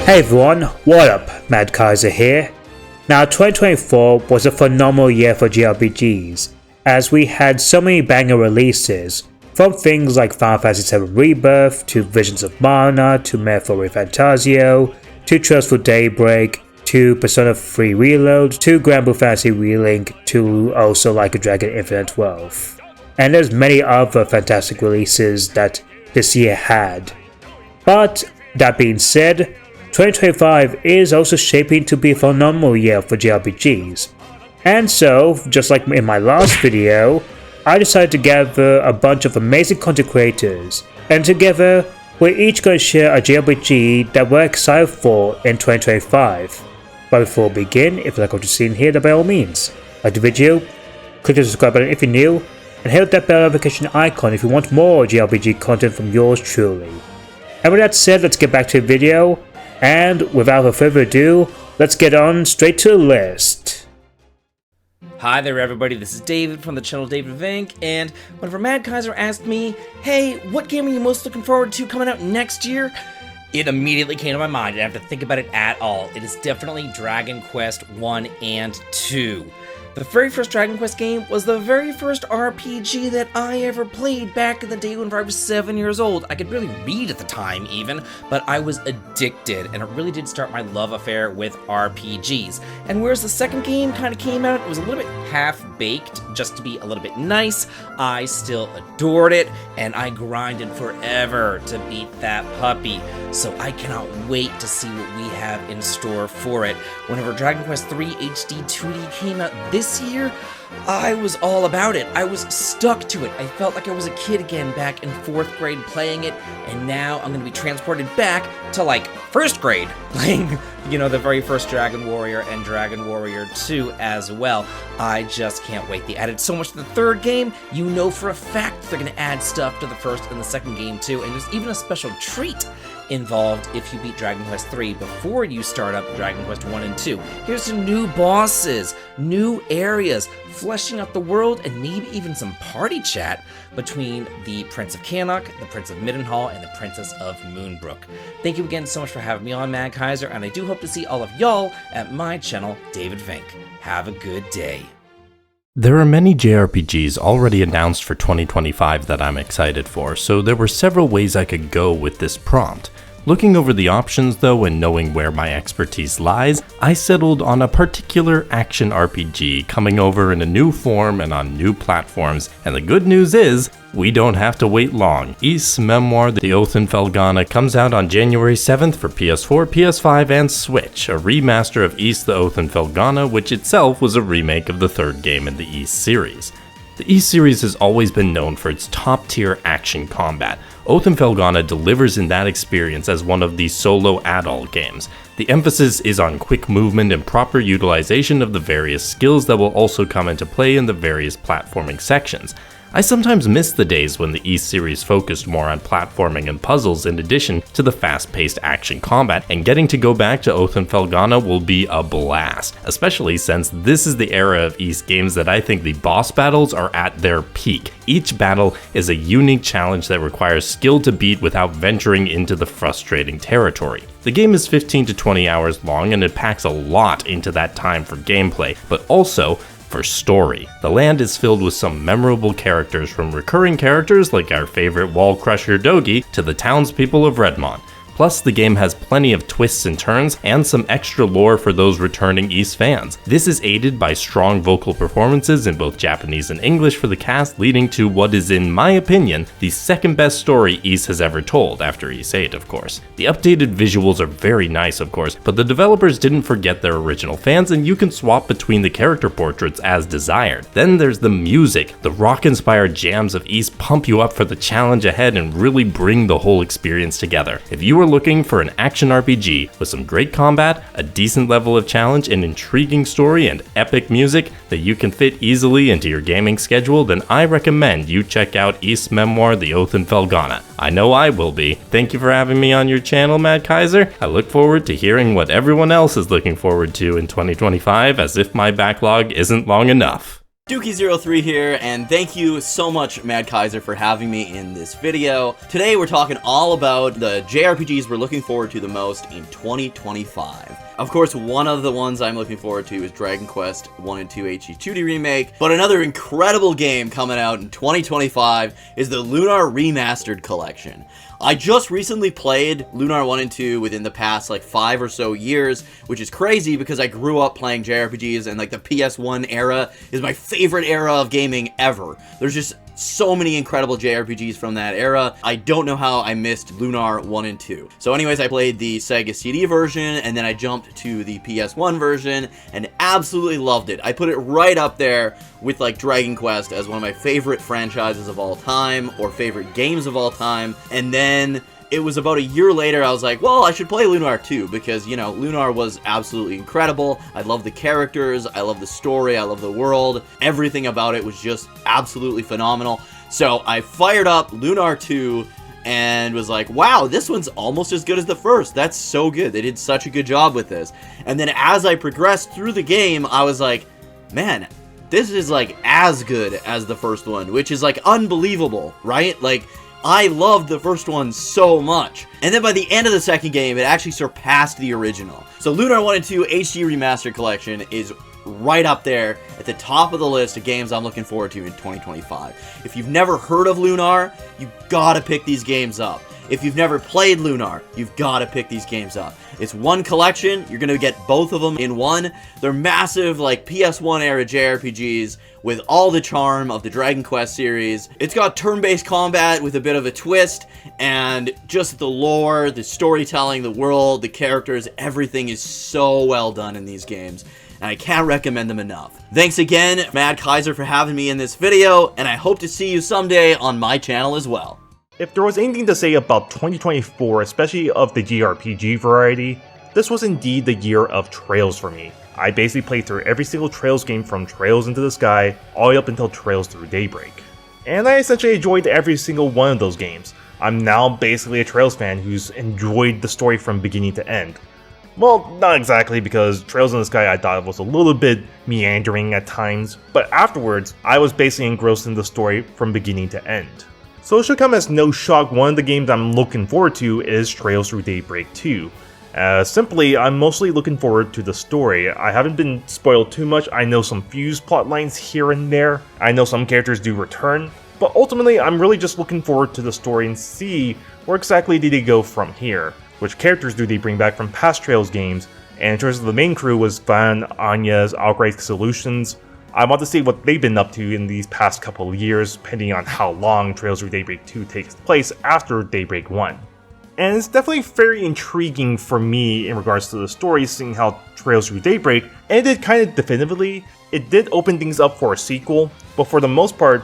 Hey everyone, what up? Mad Kaiser here. Now 2024 was a phenomenal year for JRPGs, as we had so many banger releases, from things like Final Fantasy VII Rebirth, to Visions of Mana, to Metroid Fantasio, to Trails for Daybreak, to Persona 3 Reload, to Grand Blue Fantasy Relink, to also Like a Dragon Infinite Wealth. And there's many other fantastic releases that this year had. But that being said, 2025 is also shaping to be a phenomenal year for JRPGs. And so, just like in my last video, I decided to gather a bunch of amazing content creators, and together, we're each going to share a JRPG that we're excited for in 2025. But before we begin, if you like what you're seeing here, then by all means, like the video, click the subscribe button if you're new, and hit that bell notification icon if you want more JRPG content from yours truly. And with that said, let's get back to the video, and without further ado, let's get on straight to the list. Hi there everybody, this is David from the channel DavidVinc, and whenever Mad Kaiser asked me, hey, what game are you most looking forward to coming out next year? It immediately came to my mind. I didn't have to think about it at all. It is definitely Dragon Quest 1 and 2. The very first Dragon Quest game was the very first RPG that I ever played back in the day when I was 7 years old. I could really read at the time even, but I was addicted, and it really did start my love affair with RPGs. And whereas the second game kind of came out, it was a little bit half-baked, just to be a little bit nice, I still adored it, and I grinded forever to beat that puppy. So I cannot wait to see what we have in store for it. Whenever Dragon Quest 3 HD 2D came out this year, I was all about it. I was stuck to it. I felt like I was a kid again back in 4th grade playing it, and now I'm going to be transported back to like 1st grade playing, the very first Dragon Warrior and Dragon Warrior 2 as well. I just can't wait. They added so much to the 3rd game. You know for a fact they're going to add stuff to the 1st and the 2nd game too, and there's even a special treat involved if you beat Dragon Quest 3 before you start up Dragon Quest 1 and 2. Here's some new bosses, new areas, fleshing out the world, and maybe even some party chat between the Prince of Cannock, the Prince of Middenhall, and the Princess of Moonbrook. Thank you again so much for having me on, Mad Kaiser, and I do hope to see all of y'all at my channel, DavidVinc. Have a good day. There are many JRPGs already announced for 2025 that I'm excited for, so there were several ways I could go with this prompt. Looking over the options though and knowing where my expertise lies, I settled on a particular action RPG coming over in a new form and on new platforms, and the good news is, we don't have to wait long. Ys Memoir The Oath in Felghana comes out on January 7th for PS4, PS5, and Switch, a remaster of Ys The Oath in Felghana, which itself was a remake of the 3rd game in the Ys series. The Ys series has always been known for its top-tier action combat. Oath in Felghana delivers in that experience as one of the solo adult games. The emphasis is on quick movement and proper utilization of the various skills that will also come into play in the various platforming sections. I sometimes miss the days when the Ys series focused more on platforming and puzzles in addition to the fast-paced action combat, and getting to go back to Oath in Felghana will be a blast, especially since this is the era of Ys games that I think the boss battles are at their peak. Each battle is a unique challenge that requires skill to beat without venturing into the frustrating territory. The game is 15 to 20 hours long, and it packs a lot into that time for gameplay, but also for story. The land is filled with some memorable characters, from recurring characters like our favorite wall crusher Dogi to the townspeople of Redmont. Plus, the game has plenty of twists and turns and some extra lore for those returning Ys fans. This is aided by strong vocal performances in both Japanese and English for the cast, leading to what is, in my opinion, the second best story Ys has ever told, after Ys 8 of course. The updated visuals are very nice of course, but the developers didn't forget their original fans, and you can swap between the character portraits as desired. Then there's the music. The rock-inspired jams of Ys pump you up for the challenge ahead and really bring the whole experience together. If you are looking for an action RPG with some great combat, a decent level of challenge, an intriguing story, and epic music that you can fit easily into your gaming schedule, then I recommend you check out Ys Memoir The Oath in Felghana. I know I will be. Thank you for having me on your channel, Mad Kaiser. I look forward to hearing what everyone else is looking forward to in 2025, as if my backlog isn't long enough. Dookie03 here, and thank you so much, Mad Kaiser, for having me in this video. Today we're talking all about the JRPGs we're looking forward to the most in 2025. Of course, one of the ones I'm looking forward to is Dragon Quest 1 and 2 HD 2D Remake, but another incredible game coming out in 2025 is the Lunar Remastered Collection. I just recently played Lunar 1 and 2 within the past 5 or so years, which is crazy because I grew up playing JRPGs and the PS1 era is my favorite era of gaming ever. There's just so many incredible JRPGs from that era. I don't know how I missed Lunar 1 and 2. So anyways, I played the Sega CD version and then I jumped to the PS1 version and absolutely loved it. I put it right up there with Dragon Quest as one of my favorite franchises of all time or favorite games of all time. And then it was about a year later, I was like, well, I should play Lunar 2 because, Lunar was absolutely incredible. I love the characters, I love the story, I love the world. Everything about it was just absolutely phenomenal. So I fired up Lunar 2 and was like, wow, this one's almost as good as the first. That's so good. They did such a good job with this. And then as I progressed through the game, I was like, man, this is as good as the first one, which is unbelievable, right? I loved the first one so much. And then by the end of the second game, it actually surpassed the original. So Lunar 1 and 2 HD Remastered Collection is right up there at the top of the list of games I'm looking forward to in 2025. If you've never heard of Lunar, you gotta pick these games up. If you've never played Lunar, you've gotta pick these games up. It's one collection, you're gonna get both of them in one. They're massive, PS1 era JRPGs with all the charm of the Dragon Quest series. It's got turn-based combat with a bit of a twist, and just the lore, the storytelling, the world, the characters, everything is so well done in these games, and I can't recommend them enough. Thanks again, Mad Kaiser, for having me in this video, and I hope to see you someday on my channel as well. If there was anything to say about 2024, especially of the JRPG variety, this was indeed the year of Trails for me. I basically played through every single Trails game from Trails into the Sky, all the way up until Trails Through Daybreak. And I essentially enjoyed every single one of those games. I'm now basically a Trails fan who's enjoyed the story from beginning to end. Well, not exactly, because Trails in the Sky I thought was a little bit meandering at times, but afterwards, I was basically engrossed in the story from beginning to end. So it should come as no shock one of the games I'm looking forward to is Trails Through Daybreak 2. Simply, I'm mostly looking forward to the story. I haven't been spoiled too much. I know some fused plot lines here and there. I know some characters do return. But ultimately, I'm really just looking forward to the story and see where exactly did they go from here. Which characters do they bring back from past Trails games? And in terms of the main crew was Van, Anya's Albright Solutions. I want to see what they've been up to in these past couple of years, depending on how long Trails Through Daybreak 2 takes place after Daybreak 1. And it's definitely very intriguing for me in regards to the story, seeing how Trails Through Daybreak ended kind of definitively. It did open things up for a sequel, but for the most part,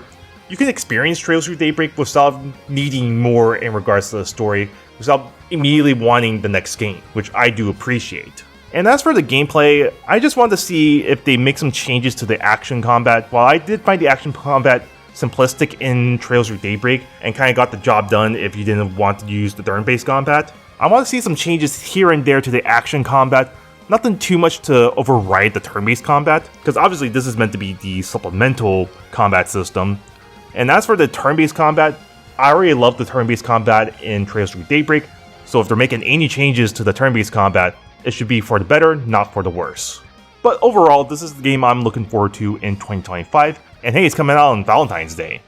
you can experience Trails Through Daybreak without needing more in regards to the story, without immediately wanting the next game, which I do appreciate. And as for the gameplay, I just wanted to see if they make some changes to the action combat. While I did find the action combat simplistic in Trails Through Daybreak and kind of got the job done if you didn't want to use the turn-based combat, I want to see some changes here and there to the action combat. Nothing too much to override the turn-based combat, because obviously this is meant to be the supplemental combat system. And as for the turn-based combat, I already love the turn-based combat in Trails Through Daybreak, so if they're making any changes to the turn-based combat, it should be for the better, not for the worse. But overall, this is the game I'm looking forward to in 2025, and hey, it's coming out on Valentine's Day.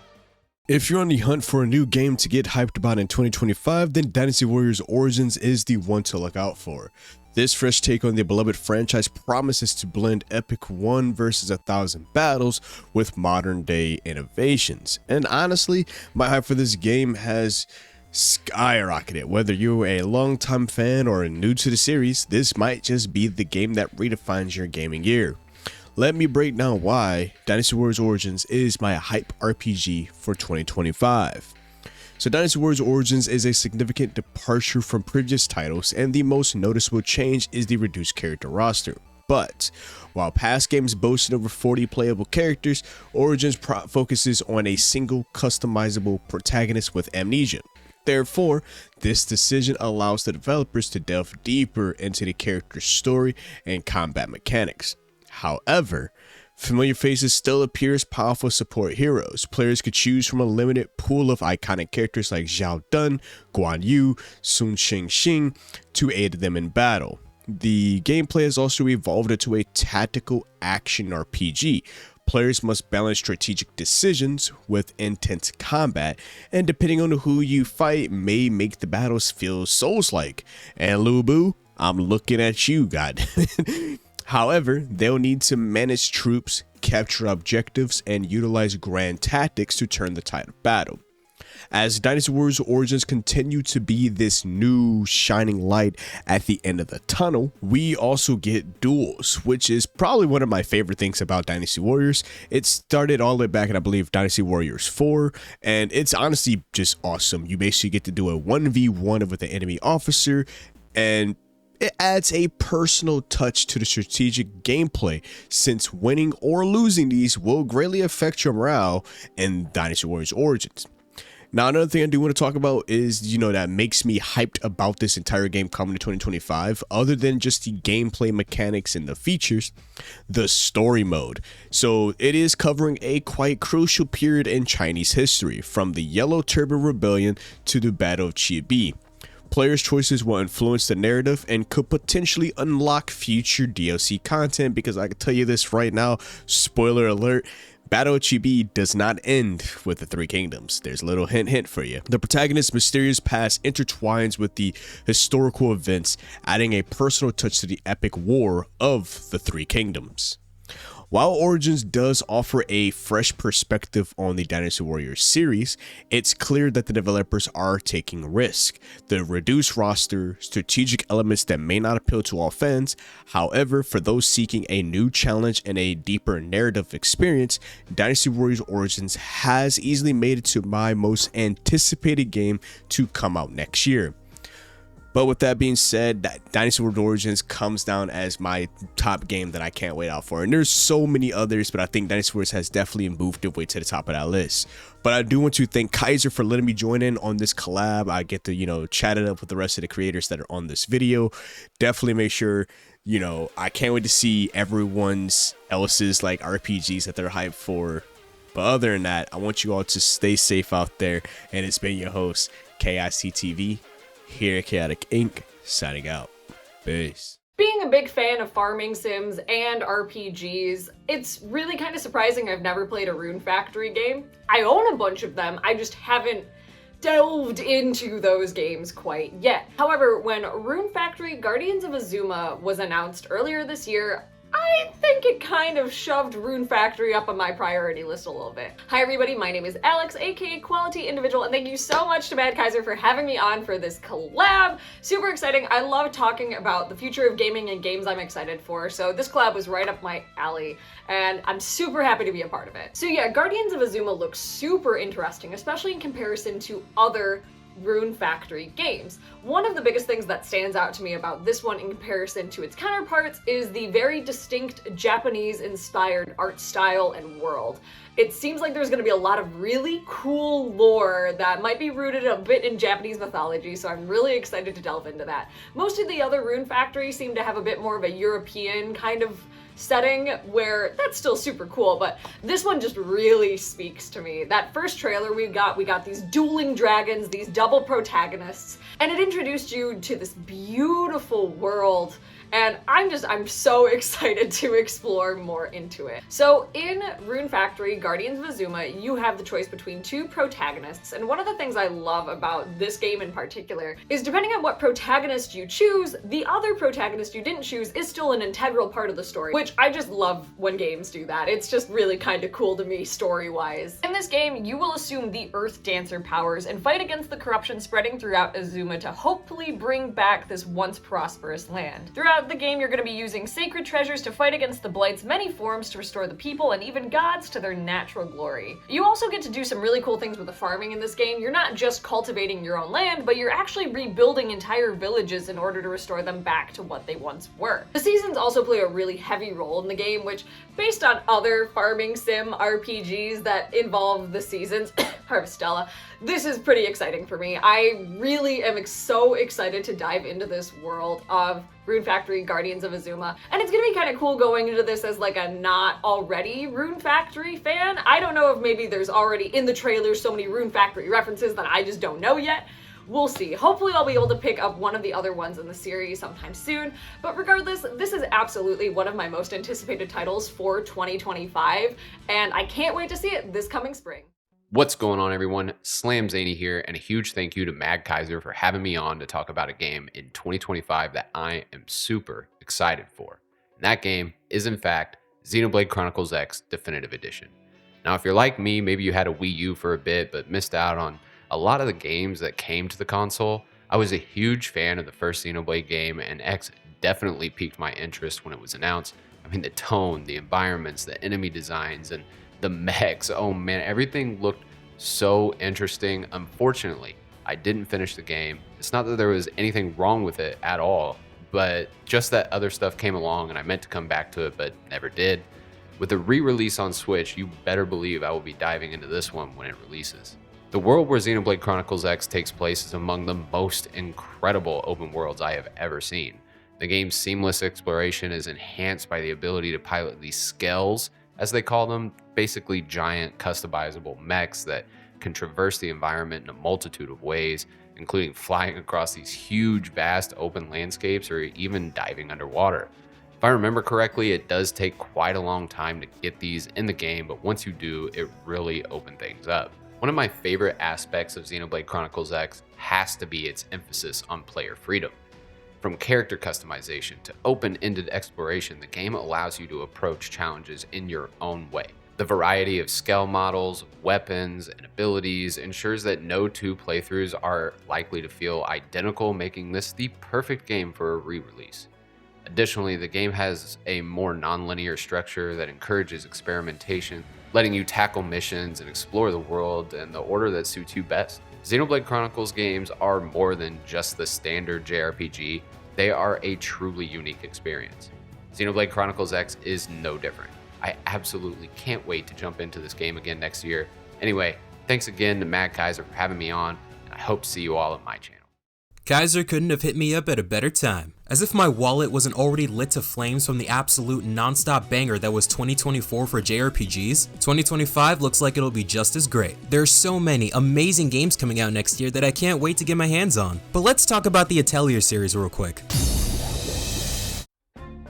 If you're on the hunt for a new game to get hyped about in 2025, then Dynasty Warriors Origins is the one to look out for. This fresh take on the beloved franchise promises to blend epic 1 versus 1,000 battles with modern day innovations. And honestly, my hype for this game has skyrocketed. Whether you're a longtime fan or new to the series, this might just be the game that redefines your gaming year. Let me break down why Dynasty Warriors Origins is my hype RPG for 2025. So Dynasty Warriors Origins is a significant departure from previous titles, and the most noticeable change is the reduced character roster. But while past games boasted over 40 playable characters, Origins focuses on a single customizable protagonist with amnesia. Therefore, this decision allows the developers to delve deeper into the character's story and combat mechanics. However, Familiar faces still appear as powerful support heroes. Players could choose from a limited pool of iconic characters like Zhao Dun, Guan Yu, Sun Xing to aid them in battle. The gameplay has also evolved into a tactical action RPG. Players must balance strategic decisions with intense combat, and depending on who you fight may make the battles feel Souls-like. And Lu Bu, I'm looking at you, God. However, they'll need to manage troops, capture objectives, and utilize grand tactics to turn the tide of battle. As Dynasty Warriors Origins continue to be this new shining light at the end of the tunnel, we also get duels, which is probably one of my favorite things about Dynasty Warriors. It started all the way back in, I believe, Dynasty Warriors 4, and it's honestly just awesome. You basically get to do a 1v1 with an enemy officer, and it adds a personal touch to the strategic gameplay, since winning or losing these will greatly affect your morale in Dynasty Warriors Origins. Now, another thing I do want to talk about is, that makes me hyped about this entire game coming to 2025, other than just the gameplay mechanics and the features, the story mode. So it is covering a quite crucial period in Chinese history, from the Yellow Turban Rebellion to the Battle of Chibi. Players' choices will influence the narrative and could potentially unlock future DLC content, because I can tell you this right now, spoiler alert, Battle of Chibi does not end with the Three Kingdoms. There's a little hint for you. The protagonist's mysterious past intertwines with the historical events, adding a personal touch to the epic war of the Three Kingdoms. While Origins does offer a fresh perspective on the Dynasty Warriors series, it's clear that the developers are taking risk. The reduced roster, strategic elements that may not appeal to all fans. However, for those seeking a new challenge and a deeper narrative experience, Dynasty Warriors Origins has easily made it to my most anticipated game to come out next year. But with that being said, Dynasty Warriors Origins comes down as my top game that I can't wait out for. And there's so many others, but I think Dynasty Warriors has definitely moved their way to the top of that list. But I do want to thank Kaiser for letting me join in on this collab. I get to, chat it up with the rest of the creators that are on this video. Definitely make sure, I can't wait to see everyone's else's RPGs that they're hyped for. But other than that, I want you all to stay safe out there. And it's been your host, KICTV. Here at Chaotic Inc., signing out. Peace. Being a big fan of farming sims and RPGs, it's really kind of surprising I've never played a Rune Factory game. I own a bunch of them, I just haven't delved into those games quite yet. However, when Rune Factory Guardians of Azuma was announced earlier this year, I think it kind of shoved Rune Factory up on my priority list a little bit. Hi everybody, my name is Alex, aka Quality Individual, and thank you so much to Mad Kaiser for having me on for this collab. Super exciting. I love talking about the future of gaming and games I'm excited for, so this collab was right up my alley, and I'm super happy to be a part of it. So yeah, Guardians of Azuma looks super interesting, especially in comparison to other Rune Factory games. One of the biggest things that stands out to me about this one in comparison to its counterparts is the very distinct Japanese-inspired art style and world. It seems like there's going to be a lot of really cool lore that might be rooted a bit in Japanese mythology, so I'm really excited to delve into that. Most of the other Rune Factory seem to have a bit more of a European kind of setting, where that's still super cool, but this one just really speaks to me. That first trailer we got these dueling dragons, these double protagonists, and it introduced you to this beautiful world, and I'm so excited to explore more into it. So in Rune Factory Guardians of Azuma, you have the choice between two protagonists, and one of the things I love about this game in particular is depending on what protagonist you choose, the other protagonist you didn't choose is still an integral part of the story, which I just love when games do that. It's just really kind of cool to me story-wise. In this game, you will assume the Earth Dancer powers and fight against the corruption spreading throughout Azuma to hopefully bring back this once prosperous land. Throughout the game, you're going to be using sacred treasures to fight against the Blight's many forms to restore the people and even gods to their natural glory. You also get to do some really cool things with the farming in this game. You're not just cultivating your own land, but you're actually rebuilding entire villages in order to restore them back to what they once were. The seasons also play a really heavy role in the game, which, based on other farming sim RPGs that involve the seasons, Harvestella, this is pretty exciting for me. I really am so excited to dive into this world of Rune Factory Guardians of Azuma. And it's gonna be kind of cool going into this as like a not already Rune Factory fan. I don't know if maybe there's already in the trailer so many Rune Factory references that I just don't know yet. We'll see. Hopefully I'll be able to pick up one of the other ones in the series sometime soon. But regardless, this is absolutely one of my most anticipated titles for 2025, and I can't wait to see it this coming spring. What's going on, everyone? Slam Zany here, and a huge thank you to Mad Kaiser for having me on to talk about a game in 2025 that I am super excited for. And that game is, in fact, Xenoblade Chronicles X Definitive Edition. Now, if you're like me, maybe you had a Wii U for a bit, but missed out on a lot of the games that came to the console. I was a huge fan of the first Xenoblade game, and X definitely piqued my interest when it was announced. I mean, the tone, the environments, the enemy designs, and the mechs, oh man, everything looked so interesting. Unfortunately, I didn't finish the game. It's not that there was anything wrong with it at all, but just that other stuff came along and I meant to come back to it, but never did. With the re-release on Switch, you better believe I will be diving into this one when it releases. The world where Xenoblade Chronicles X takes place is among the most incredible open worlds I have ever seen. The game's seamless exploration is enhanced by the ability to pilot these skells, as they call them, basically giant customizable mechs that can traverse the environment in a multitude of ways, including flying across these huge, vast open landscapes or even diving underwater. If I remember correctly, it does take quite a long time to get these in the game, but once you do, it really opens things up. One of my favorite aspects of Xenoblade Chronicles X has to be its emphasis on player freedom. From character customization to open-ended exploration, the game allows you to approach challenges in your own way. The variety of scale models, weapons, and abilities ensures that no two playthroughs are likely to feel identical, making this the perfect game for a re-release. Additionally, the game has a more non-linear structure that encourages experimentation, letting you tackle missions and explore the world in the order that suits you best. Xenoblade Chronicles games are more than just the standard JRPG, they are a truly unique experience. Xenoblade Chronicles X is no different. I absolutely can't wait to jump into this game again next year. Anyway, thanks again to Mad Kaiser for having me on, and I hope to see you all on my channel. Kaiser couldn't have hit me up at a better time. As if my wallet wasn't already lit to flames from the absolute non-stop banger that was 2024 for JRPGs, 2025 looks like it'll be just as great. There are so many amazing games coming out next year that I can't wait to get my hands on. But let's talk about the Atelier series real quick.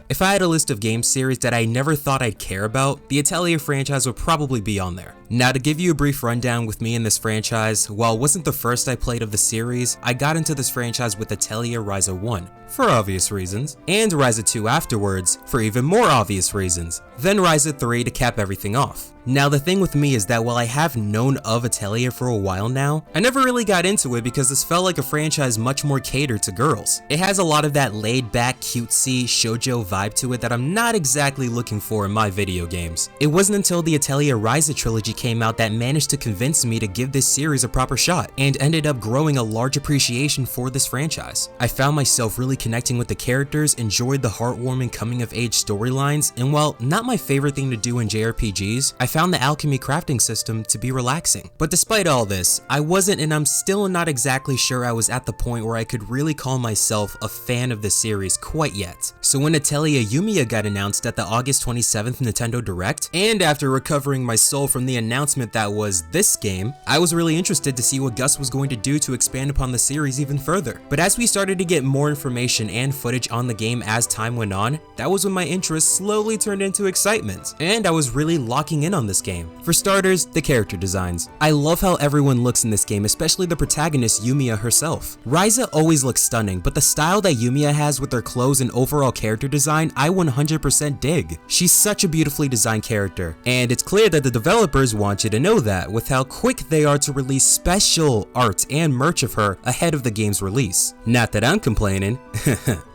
If I had a list of game series that I never thought I'd care about, the Atelier franchise would probably be on there. Now, to give you a brief rundown with me in this franchise, while it wasn't the first I played of the series, I got into this franchise with Atelier Ryza 1, for obvious reasons, and Ryza 2 afterwards, for even more obvious reasons, then Ryza 3 to cap everything off. Now, the thing with me is that while I have known of Atelier for a while now, I never really got into it because this felt like a franchise much more catered to girls. It has a lot of that laid-back, cutesy, shoujo vibe to it that I'm not exactly looking for in my video games. It wasn't until the Atelier Ryza trilogy came out that managed to convince me to give this series a proper shot, and ended up growing a large appreciation for this franchise. I found myself really connecting with the characters, enjoyed the heartwarming coming-of-age storylines, and while not my favorite thing to do in JRPGs, I found the alchemy crafting system to be relaxing. But despite all this, I wasn't, and I'm still not exactly sure I was at the point where I could really call myself a fan of the series quite yet. So when Atelier Yumiya got announced at the August 27th Nintendo Direct, and after recovering my soul from the announcement that was this game, I was really interested to see what Gus was going to do to expand upon the series even further. But as we started to get more information and footage on the game as time went on, that was when my interest slowly turned into excitement, and I was really locking in on this game. For starters, the character designs. I love how everyone looks in this game, especially the protagonist Yumiya herself. Ryza always looks stunning, but the style that Yumiya has with her clothes and overall character design, I 100% dig. She's such a beautifully designed character, and it's clear that the developers want you to know that with how quick they are to release special art and merch of her ahead of the game's release. Not that I'm complaining,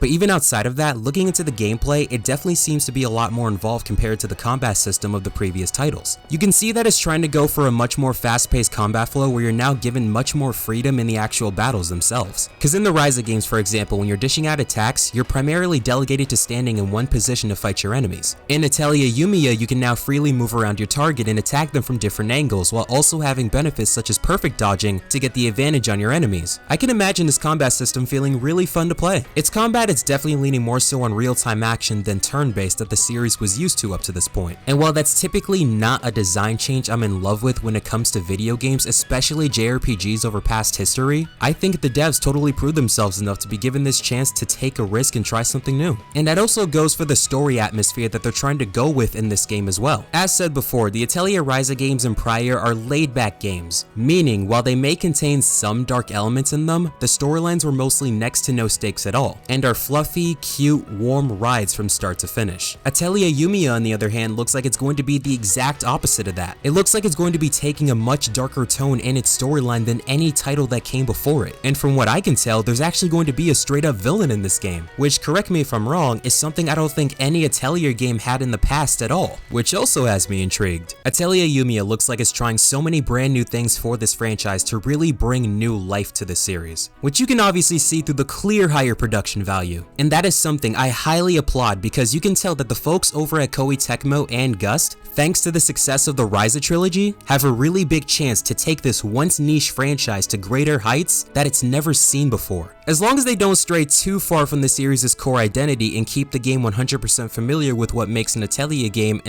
but even outside of that, looking into the gameplay, it definitely seems to be a lot more involved compared to the combat system of the previous titles. You can see that it's trying to go for a much more fast-paced combat flow where you're now given much more freedom in the actual battles themselves. Cause in the Ryza games, for example, when you're dishing out attacks, you're primarily delegated to standing in one position to fight your enemies. In Atelier Yumiya, you can now freely move around your target and attack them from from different angles while also having benefits such as perfect dodging to get the advantage on your enemies. I can imagine this combat system feeling really fun to play. Its combat is definitely leaning more so on real-time action than turn-based that the series was used to up to this point. And while that's typically not a design change I'm in love with when it comes to video games, especially JRPGs over past history, I think the devs totally proved themselves enough to be given this chance to take a risk and try something new. And that also goes for the story atmosphere that they're trying to go with in this game as well. As said before, the Atelier Ryza games and prior are laid-back games, meaning while they may contain some dark elements in them, the storylines were mostly next to no stakes at all, and are fluffy, cute, warm rides from start to finish. Atelier Yumiya, on the other hand, looks like it's going to be the exact opposite of that. It looks like it's going to be taking a much darker tone in its storyline than any title that came before it. And from what I can tell, there's actually going to be a straight-up villain in this game, which, correct me if I'm wrong, is something I don't think any Atelier game had in the past at all, which also has me intrigued. Atelier Yumiya looks like it's trying so many brand new things for this franchise to really bring new life to the series, which you can obviously see through the clear higher production value. And that is something I highly applaud because you can tell that the folks over at Koei Tecmo and Gust, thanks to the success of the Ryza trilogy, have a really big chance to take this once niche franchise to greater heights that it's never seen before. As long as they don't stray too far from the series' core identity and keep the game 100% familiar with what makes an Atelier game,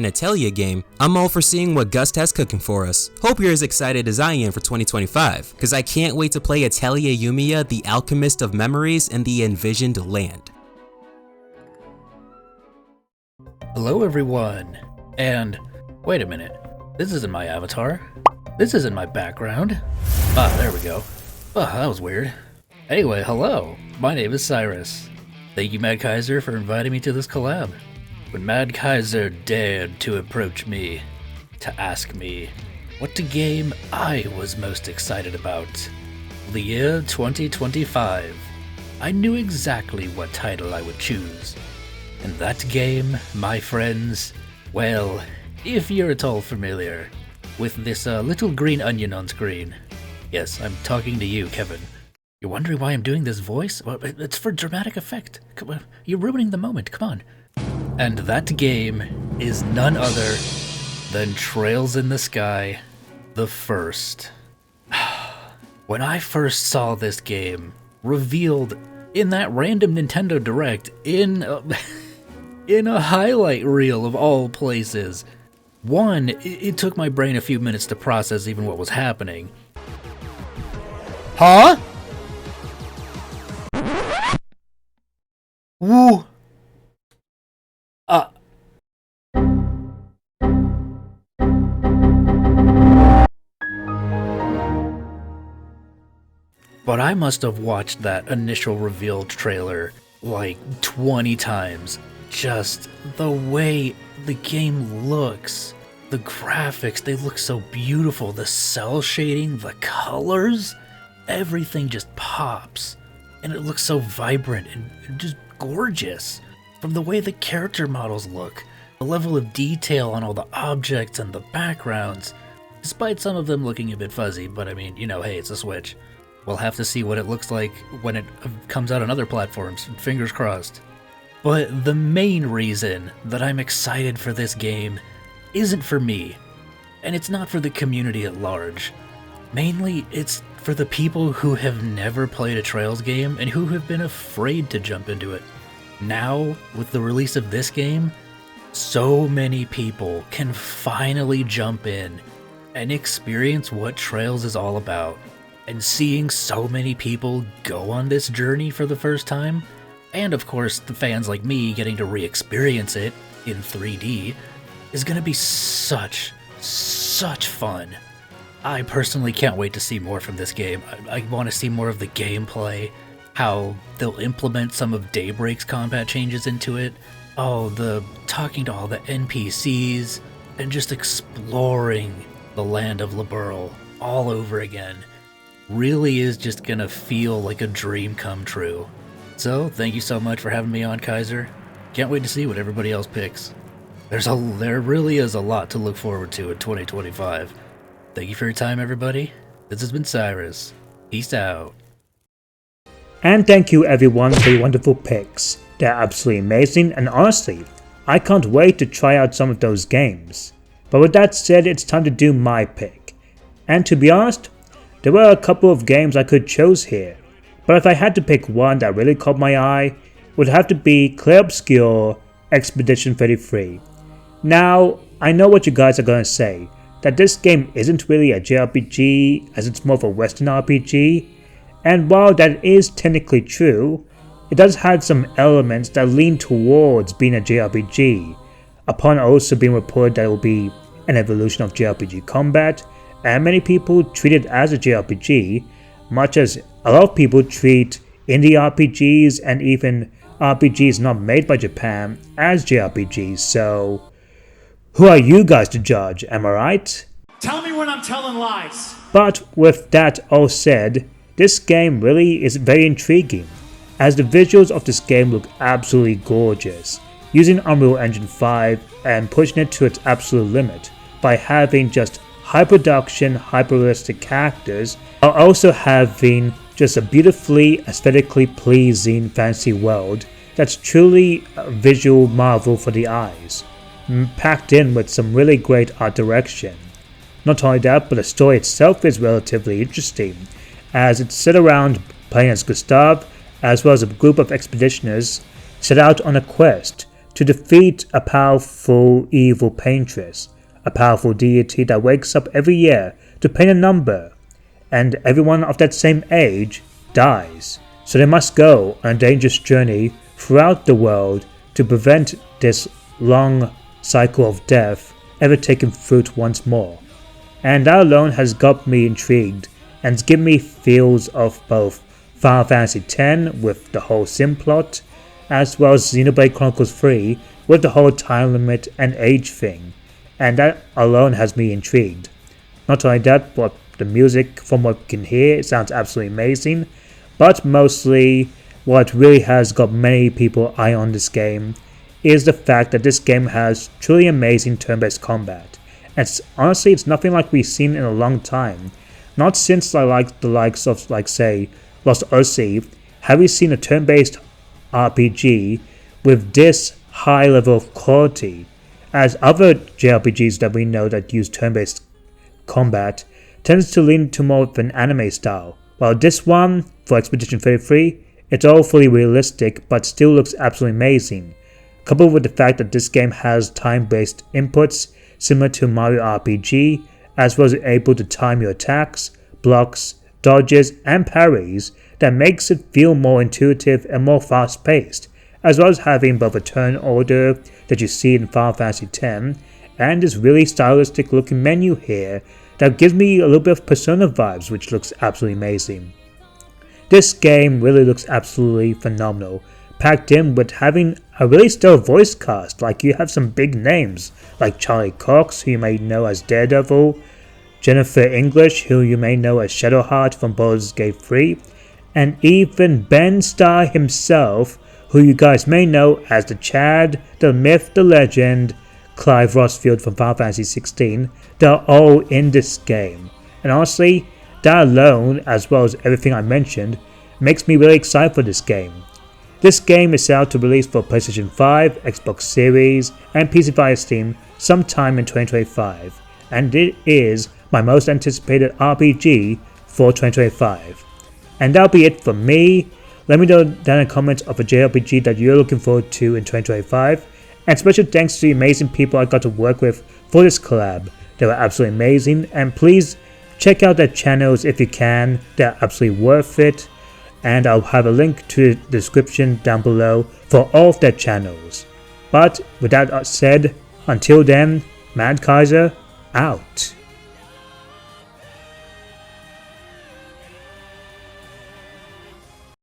I'm all for seeing what Gust has cooking for us. Hope you're as excited as I am for 2025, because I can't wait to play Atelier Yumiya, the Alchemist of Memories and the Envisioned Land. Hello everyone, and wait a minute, this isn't my avatar, this isn't my background. Ah, there we go. Oh, that was weird. Anyway, hello, my name is Cyrus. Thank you Mad Kaiser for inviting me to this collab. When Mad Kaiser dared to approach me, to ask me what game I was most excited about, the year 2025, I knew exactly what title I would choose. And that game, my friends, well, if you're at all familiar with this little green onion on screen, yes, I'm talking to you, Kevin. You're wondering why I'm doing this voice? Well, it's for dramatic effect. Come on, you're ruining the moment, come on. And that game is none other than Trails in the Sky, the first. When I first saw this game revealed in that random Nintendo Direct in a highlight reel of all places, one, it took my brain a few minutes to process even what was happening. Huh? Woo. But I must have watched that initial reveal trailer like 20 times. Just the way the game looks, the graphics, they look so beautiful, the cell shading, the colors, everything just pops. And it looks so vibrant and just gorgeous. From the way the character models look, the level of detail on all the objects and the backgrounds, despite some of them looking a bit fuzzy, but I mean, you know, hey, it's a Switch. We'll have to see what it looks like when it comes out on other platforms, fingers crossed. But the main reason that I'm excited for this game isn't for me, and it's not for the community at large. Mainly, it's for the people who have never played a Trails game and who have been afraid to jump into it. Now, with the release of this game, so many people can finally jump in and experience what Trails is all about. And seeing so many people go on this journey for the first time, and of course the fans like me getting to re-experience it in 3D, is gonna be such fun. I personally can't wait to see more from this game. I want to see more of the gameplay, how they'll implement some of Daybreak's combat changes into it, the talking to all the NPCs, and just exploring the land of Liberl all over again. Really is just gonna feel like a dream come true. So, thank you so much for having me on, Kaiser. Can't wait to see what everybody else picks. There really is a lot to look forward to in 2025. Thank you for your time, everybody. This has been Cyrus. Peace out. And thank you everyone for your wonderful picks. They're absolutely amazing, and honestly, I can't wait to try out some of those games. But with that said, it's time to do my pick. And to be honest, there were a couple of games I could choose here. But if I had to pick one that really caught my eye, it would have to be Clear Obscure Expedition 33. Now, I know what you guys are going to say, that this game isn't really a JRPG as it's more of a Western RPG, and while that is technically true, it does have some elements that lean towards being a JRPG, upon also being reported that it will be an evolution of JRPG combat, and many people treat it as a JRPG, much as a lot of people treat indie RPGs and even RPGs not made by Japan as JRPGs, so who are you guys to judge, am I right? Tell me when I'm telling lies! But with that all said, this game really is very intriguing, as the visuals of this game look absolutely gorgeous, using Unreal Engine 5 and pushing it to its absolute limit by having just high production, hyper-realistic characters, while also having just a beautifully aesthetically pleasing fantasy world that's truly a visual marvel for the eyes, packed in with some really great art direction. Not only that, but the story itself is relatively interesting, as it's set around playing as Gustav, as well as a group of expeditioners set out on a quest to defeat a powerful evil paintress, a powerful deity that wakes up every year to paint a number, and everyone of that same age dies. So they must go on a dangerous journey throughout the world to prevent this long cycle of death ever taking fruit once more. And that alone has got me intrigued and given me feels of both Final Fantasy X with the whole sim plot, as well as Xenoblade Chronicles 3 with the whole time limit and age thing, and that alone has me intrigued. Not only that, but the music, from what you can hear, it sounds absolutely amazing, but mostly what really has got many people eyeing on this game is the fact that this game has truly amazing turn-based combat. And honestly, it's nothing like we've seen in a long time. Not since the likes of, say, Lost Odyssey have we seen a turn-based RPG with this high level of quality, as other JRPGs that we know that use turn-based combat tends to lean to more of an anime style, while this one, for Expedition 33, it's all fully realistic but still looks absolutely amazing, coupled with the fact that this game has time-based inputs similar to Mario RPG, as well as able to time your attacks, blocks, dodges, and parries that makes it feel more intuitive and more fast-paced, as well as having both a turn order that you see in Final Fantasy X and this really stylistic looking menu here that gives me a little bit of Persona vibes, which looks absolutely amazing. This game really looks absolutely phenomenal, packed in with having a really stellar voice cast, like you have some big names like Charlie Cox, who you may know as Daredevil, Jennifer English, who you may know as Shadowheart from Baldur's Gate 3, and even Ben Starr himself, who you guys may know as the Chad, the Myth, the Legend, Clive Rossfield from Final Fantasy 16, they're all in this game. And honestly, that alone, as well as everything I mentioned, makes me really excited for this game. This game is set out to release for PlayStation 5, Xbox Series, and PC via Steam sometime in 2025, and it is my most anticipated RPG for 2025. And that'll be it for me. Let me know down in the comments of a JRPG that you're looking forward to in 2025, and special thanks to the amazing people I got to work with for this collab. They were absolutely amazing, and please check out their channels if you can, they're absolutely worth it, and I'll have a link to the description down below for all of their channels. But with that said, until then, Mad Kaiser out.